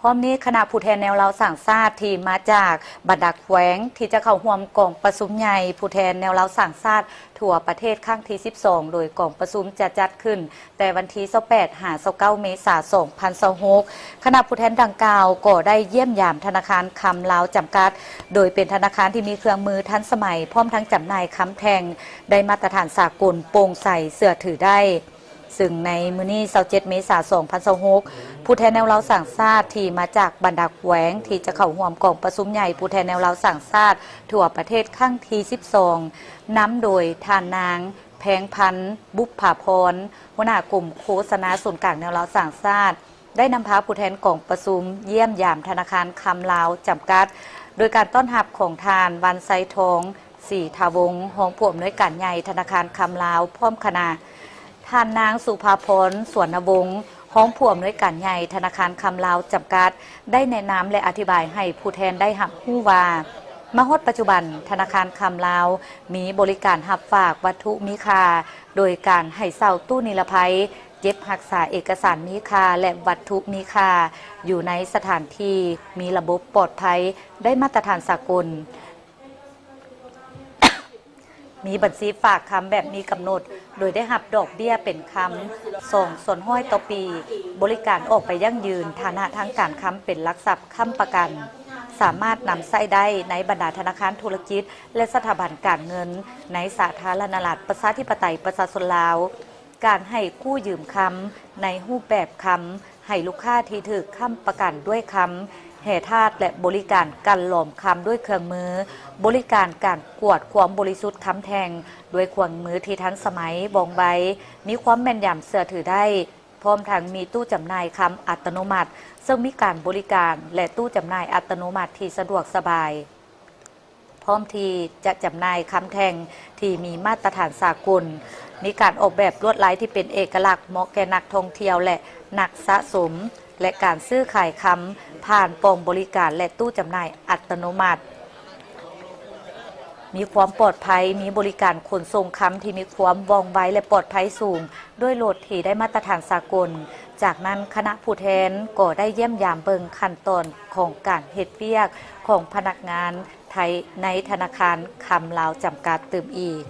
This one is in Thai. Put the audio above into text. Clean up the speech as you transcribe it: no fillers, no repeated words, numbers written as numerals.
พร้อมนี้คณะผู้แทนแนวเราสั่งชาติที่มาจากบรรดาแขวงที่จะเข้าร่วมกองประชุมใหญ่ผู้แทนแนวเราสั่งชาติทั่วประเทศครั้งที่ 12 โดยกองประชุมจะจัดขึ้นแต่วันที่ 28-29 เมษายน 2026 คณะผู้แทนดังกล่าวก็ได้เยี่ยมยามธนาคารคำลาวจำกัดโดยเป็นธนาคารที่มีเครื่องมือทันสมัยพร้อมทั้งจำหน่ายค้ำแทงได้มาตรฐานสากลโปร่งใสเสื่อถือได้ซึ่งในมื้อนี้27 เมษายน 2026 ผู้แทนแนวเราสั่งชาติที่มาจากบรรดาแขวงที่จะเข้าร่วมกองประชุมใหญ่ผู้แทนแนวเราสั่งชาติทั่วประเทศครั้งที่ 12 นำโดยท่านนางแพงพันธ์บุพภาพรหัวหน้ากลุ่มโฆษณาศูนย์กลางแนวเราสั่งชาติได้นำพาผู้แทนกองประชุมเยี่ยมยามธนาคารคำลาวจำกัดโดยการต้อนรับของทานวันไซทองสีทาวงศ์รองผู้อำนวยการใหญ่ธนาคารคำลาวพร้อมคณะท่านนางสุภาพรสวนวงศ์ห้องผู้อำนวยการใหญ่ธนาคารคำลาวจำกัดได้แนะนำและอธิบายให้ผู้แทนได้รับรู้ว่ามาฮอดปัจจุบันธนาคารคำลาวมีบริการรับฝากวัตถุมีค่าโดยการให้เช่าตู้นิรภัยเก็บรักษาเอกสารมีค่าและวัตถุมีค่าอยู่ในสถานที่มีระบบปลอดภัยได้มาตรฐานสากล มีบัญชีฝากคำแบบมีกำหนดโดยได้หับดอกเบี้ยเป็นคำส่งส่วนห้อยต่อปีบริการออกไปยั่งยืนฐานะทางการคำเป็นหลักทรัพย์ค้ำประกันสามารถนำใช้ได้ในบรรดาธนาคารธุรกิจและสถาบันการเงินในสาธารณรัฐประชาธิปไตยประชาชนลาวการให้กู้ยืมคำในรูปแบบคำให้ลูกค้าที่ถือค้ำประกันด้วยคำแห่ทาสและบริการการหลอมคำด้วยเครื่องมือบริการการกวดความบริสุทธิ์คำแทงด้วยเครื่องมือที่ทันสมัยบองใบมีความแม่นยำเสื่อถือได้พร้อมทั้งมีตู้จำหน่ายคำอัตโนมัติซึ่งมีการบริการและตู้จำหน่ายอัตโนมัติที่สะดวกสบายพร้อมที่จะจำหน่ายคำแทงที่มีมาตรฐานสากลมีการออกแบบลวดลายที่เป็นเอกลักษณ์เหมาะแก่นักท่องเที่ยวและนักสะสมและการซื้อขายคำผ่านปองบริการและตู้จำหน่ายอัตโนมัติมีความปลอดภัยมีบริการขนส่งคำที่มีความว่องไวและปลอดภัยสูงด้วยโหลดที่ได้มาตรฐานสากลจากนั้นคณะผู้แทนก็ได้เยี่ยมยามเบิงขั้นตอนของการเฮ็ดเวียกของพนักงานไทยในธนาคารคำลาวจำกัดเติมอีก